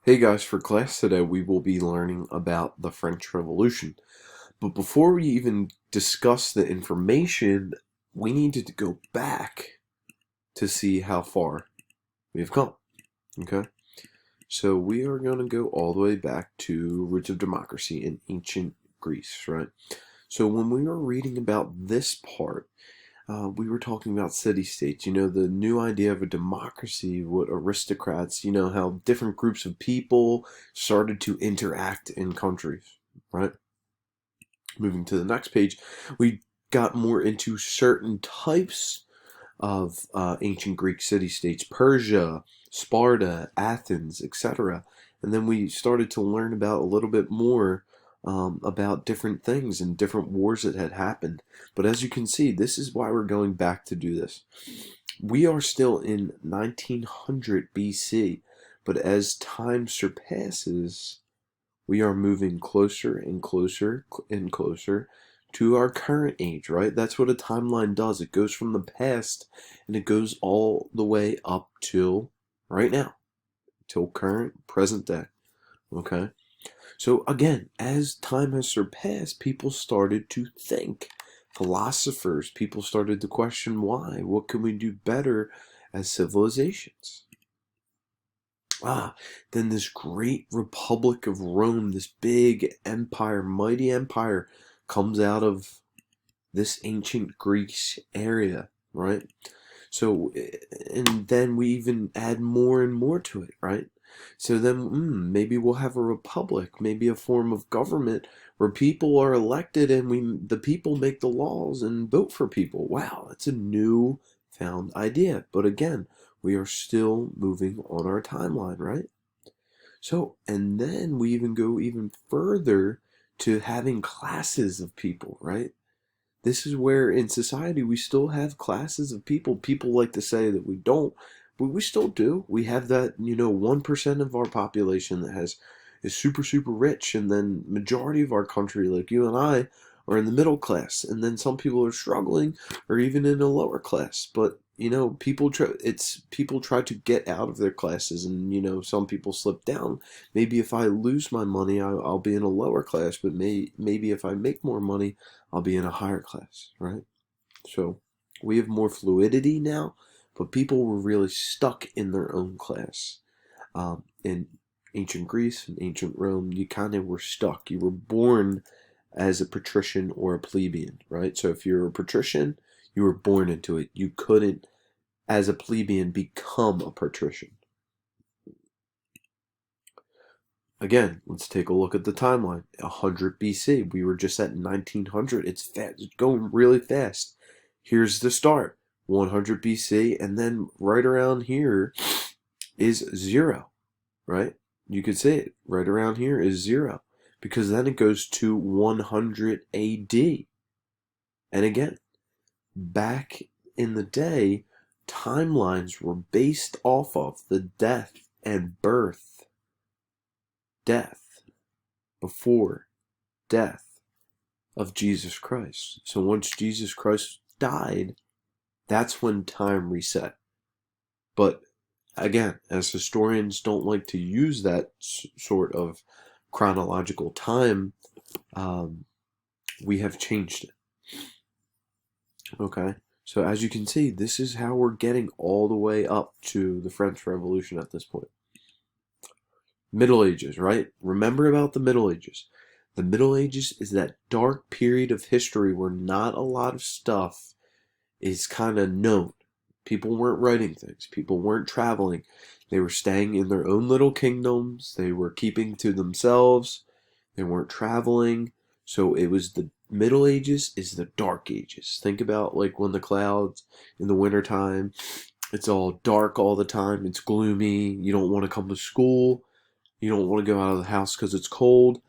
Hey guys, for class today we will be learning about the French Revolution. But before we even discuss the information, we needed to go back to see how far we've come. Okay? So we are going to go all the way back to roots of democracy in ancient Greece, right? So when we were reading about this part, we were talking about city-states, the new idea of a democracy, what aristocrats, how different groups of people started to interact in countries, right? Moving to the next page, we got more into certain types of ancient Greek city-states, Persia, Sparta, Athens, etc. And then we started to learn about a little bit more about different things and different wars that had happened. But as you can see, this is why we're going back to do this. We are still in 1900 BC, but as time surpasses, we are moving closer and closer and closer to our current age, right? That's what a timeline does. It goes from the past and it goes all the way up till right now, till current present day. Okay? So again, as time has surpassed, people started to think. Philosophers, people started to question why. What can we do better as civilizations? Then this great Republic of Rome, this big empire, mighty empire, comes out of this ancient Greece area, right? So, and then we even add more and more to it, right? So then, maybe we'll have a republic, maybe a form of government where people are elected and the people make the laws and vote for people. Wow, that's a new found idea. But again, we are still moving on our timeline, right? So, and then we even go even further to having classes of people, right? This is where in society we still have classes of people. People like to say that we don't, but we still do. We have that, 1% of our population that is super, super rich, and then majority of our country, like you and I, are in the middle class, and then some people are struggling or even in a lower class. But people try to get out of their classes, and some people slip down. Maybe if I lose my money, I'll be in a lower class, but maybe if I make more money, I'll be in a higher class, right? So we have more fluidity now, but people were really stuck in their own class. In ancient Greece and ancient Rome, you kind of were stuck. You were born as a patrician or a plebeian, right? So if you're a patrician, you were born into it. You couldn't, as a plebeian, become a patrician. Again, let's take a look at the timeline. 100 BC. We were just at 1900. It's fast. It's going really fast. Here's the start. 100 BC, and then right around here is 0, right? You could say it. Right around here is 0, because then it goes to 100 AD. And again, back in the day, timelines were based off of the death and death before death of Jesus Christ. So once Jesus Christ died, that's when time reset. But again, as historians don't like to use that sort of chronological time, we have changed it. Okay? So as you can see, this is how we're getting all the way up to the French Revolution at this point. Middle Ages, right? Remember about the Middle Ages. The Middle Ages is that dark period of history where not a lot of stuff is kind of known. People weren't writing things. People weren't traveling. They were staying in their own little kingdoms. They were keeping to themselves. They weren't traveling. So it was the Middle Ages is the Dark Ages. Think about like when the clouds in the wintertime, it's all dark all the time. It's gloomy. You don't want to come to school. You don't want to go out of the house because it's cold.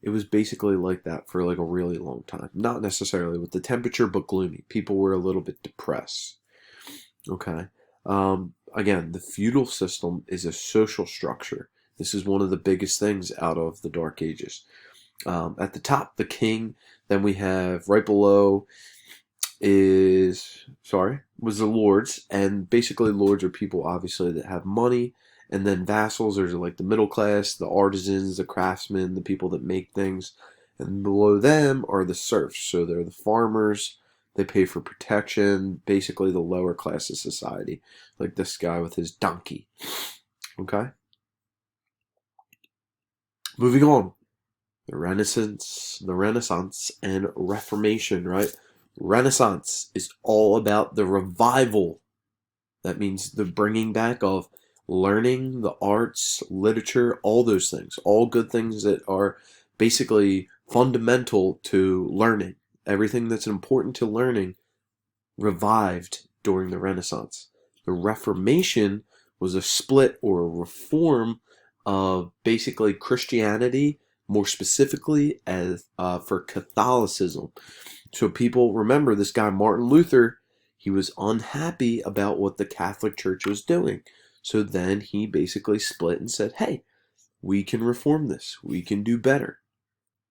It was basically like that for like a really long time. Not necessarily with the temperature, but gloomy. People were a little bit depressed. Okay. Again, the feudal system is a social structure. This is one of the biggest things out of the Dark Ages. At the top, the king. Then we have right below was the lords. And basically, lords are people obviously that have money And then vassals are like the middle class, the artisans, the craftsmen, the people that make things. And below them are the serfs. So they're the farmers. They pay for protection, basically the lower class of society, like this guy with his donkey. Okay? Moving on. The Renaissance and Reformation, right? Renaissance is all about the revival. That means the bringing back of learning, the arts, literature, all those things, all good things that are basically fundamental to learning. Everything that's important to learning revived during the Renaissance. The Reformation was a split or a reform of basically Christianity, more specifically as for Catholicism. So people remember this guy Martin Luther. He was unhappy about what the Catholic Church was doing. So then he basically split and said, hey, we can reform this. We can do better.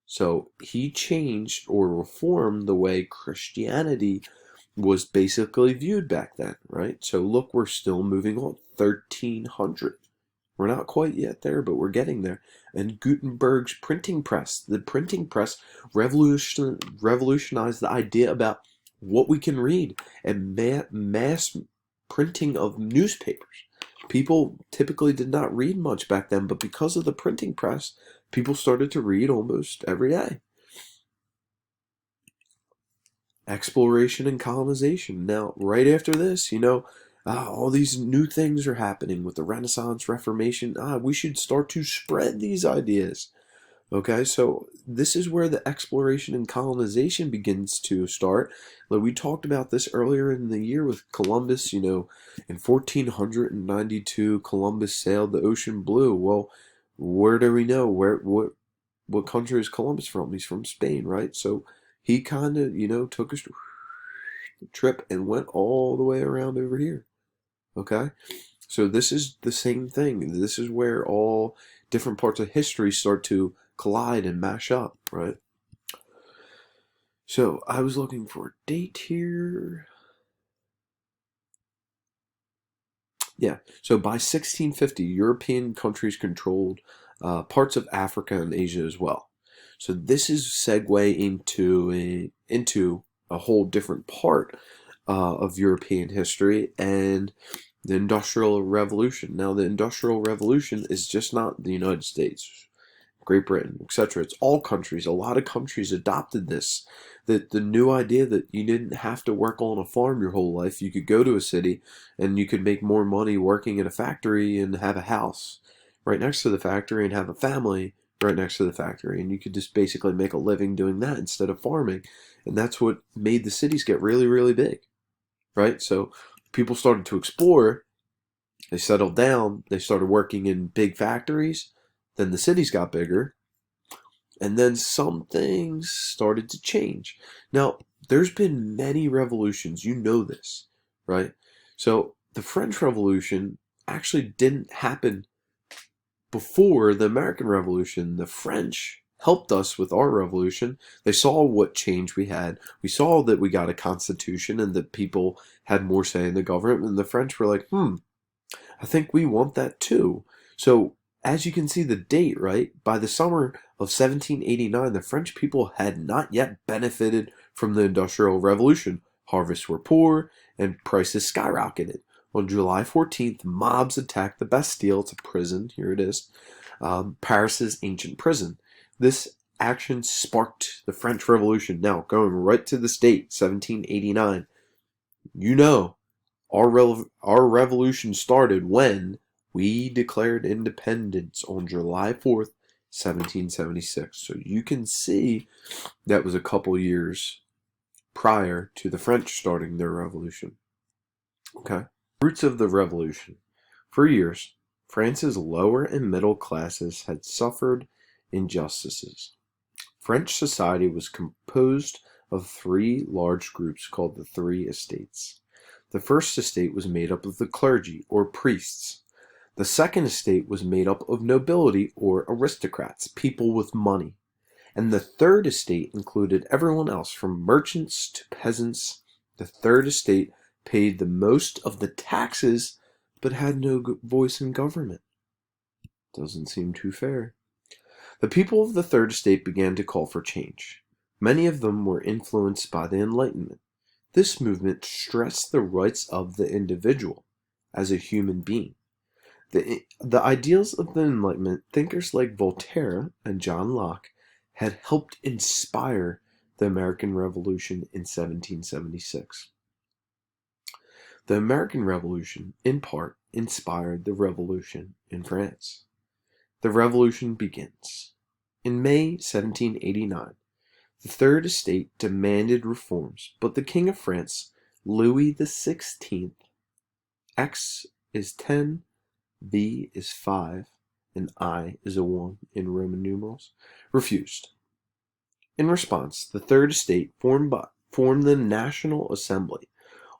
So he changed or reformed the way Christianity was basically viewed back then, right? So look, we're still moving on. 1300. We're not quite yet there, but we're getting there. And Gutenberg's printing press, the printing press revolutionized the idea about what we can read and mass printing of newspapers. People typically did not read much back then, but because of the printing press, people started to read almost every day. Exploration and colonization. Now, right after this, all these new things are happening with the Renaissance, Reformation. We should start to spread these ideas. Okay, so this is where the exploration and colonization begins to start. Like we talked about this earlier in the year with Columbus. In 1492, Columbus sailed the ocean blue. Well, where do we know? What country is Columbus from? He's from Spain, right? So he kind of, took a trip and went all the way around over here. Okay? So this is the same thing. This is where all different parts of history start to collide and mash up, right? So I was looking for a date here. Yeah, so by 1650, European countries controlled parts of Africa and Asia as well. So this is segue into a whole different part of European history and the Industrial Revolution. Now, the Industrial Revolution is just not the United States, Great Britain, etc. It's all countries. A lot of countries adopted this. The new idea that you didn't have to work on a farm your whole life. You could go to a city and you could make more money working in a factory and have a house right next to the factory and have a family right next to the factory. And you could just basically make a living doing that instead of farming. And that's what made the cities get really, really big, right? So people started to explore. They settled down. They started working in big factories. Then the cities got bigger, and then some things started to change. Now, there's been many revolutions, you know this, right? So the French Revolution actually didn't happen before the American Revolution. The French helped us with our revolution. They saw what change we had. We saw that we got a constitution and that people had more say in the government, and the French were like, I think we want that too. So as you can see the date, right? By the summer of 1789, the French people had not yet benefited from the Industrial Revolution. Harvests were poor and prices skyrocketed. On July 14th, mobs attacked the Bastille. It's a prison. Here it is. Paris's ancient prison. This action sparked the French Revolution. Now, going right to this date, 1789. Our revolution started when we declared independence on July 4th, 1776. So you can see that was a couple years prior to the French starting their revolution. Okay. Roots of the revolution. For years, France's lower and middle classes had suffered injustices. French society was composed of three large groups called the Three Estates. The first estate was made up of the clergy, or priests. The second estate was made up of nobility or aristocrats, people with money. And the third estate included everyone else from merchants to peasants. The third estate paid the most of the taxes but had no voice in government. Doesn't seem too fair. The people of the Third Estate began to call for change. Many of them were influenced by the Enlightenment. This movement stressed the rights of the individual as a human being. The ideals of the Enlightenment, thinkers like Voltaire and John Locke, had helped inspire the American Revolution in 1776. The American Revolution, in part, inspired the Revolution in France. The Revolution begins. In May 1789, the Third Estate demanded reforms, but the King of France, Louis XVI, X is 10, V is 5, and I is a 1 in Roman numerals, refused. In response, the Third Estate formed the National Assembly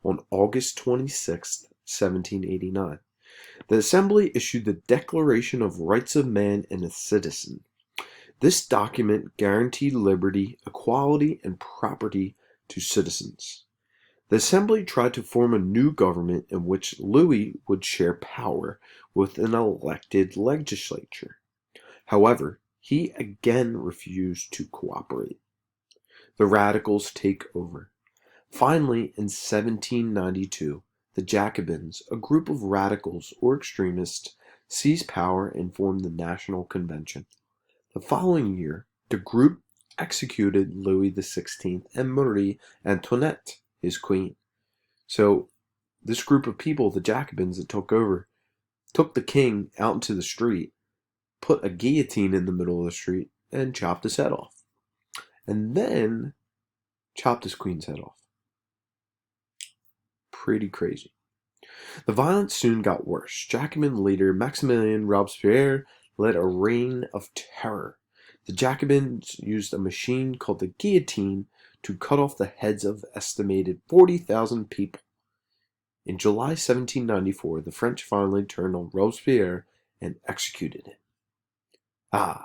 on August 26, 1789. The Assembly issued the Declaration of Rights of Man and a Citizen. This document guaranteed liberty, equality, and property to citizens. The Assembly tried to form a new government in which Louis would share power with an elected legislature. However, he again refused to cooperate. The radicals take over. Finally, in 1792, the Jacobins, a group of radicals or extremists, seized power and formed the National Convention. The following year, the group executed Louis XVI and Marie Antoinette, his queen. So, this group of people, the Jacobins that took over, took the king out into the street, put a guillotine in the middle of the street, and chopped his head off. And then chopped his queen's head off. Pretty crazy. The violence soon got worse. Jacobin leader Maximilien Robespierre led a reign of terror. The Jacobins used a machine called the guillotine to cut off the heads of estimated 40,000 people. In July 1794, the French finally turned on Robespierre and executed him. The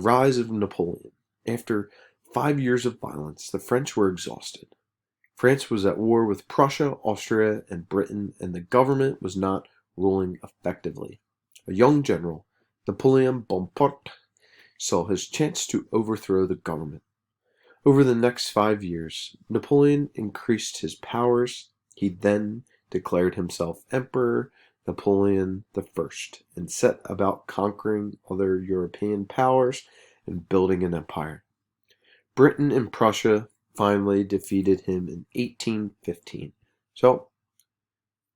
rise of Napoleon. After 5 years of violence, the French were exhausted. France was at war with Prussia, Austria, and Britain, and the government was not ruling effectively. A young general, Napoleon Bonaparte, saw his chance to overthrow the government. Over the next 5 years, Napoleon increased his powers. He then declared himself Emperor Napoleon I and set about conquering other European powers and building an empire. Britain and Prussia finally defeated him in 1815.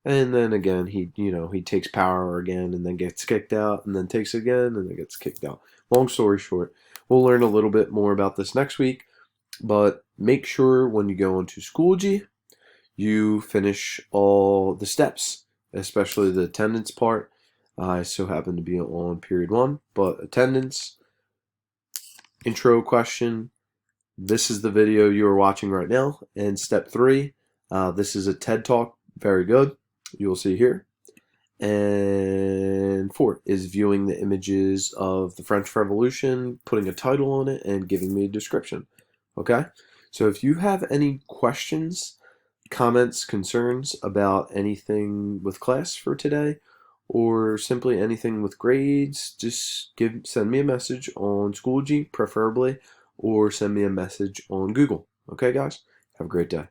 And then again, he takes power again and then gets kicked out and then takes again and then gets kicked out. Long story short, we'll learn a little bit more about this next week, but make sure when you go into Schoology, you finish all the steps, especially the attendance part. I so happen to be on period 1, but attendance, intro question, this is the video you are watching right now, and step 3, this is a TED Talk, very good, you will see here. And 4 is viewing the images of the French Revolution, putting a title on it, and giving me a description. Okay? So if you have any questions, comments, concerns about anything with class for today, or simply anything with grades, just send me a message on Schoology, preferably, or send me a message on Google. Okay, guys? Have a great day.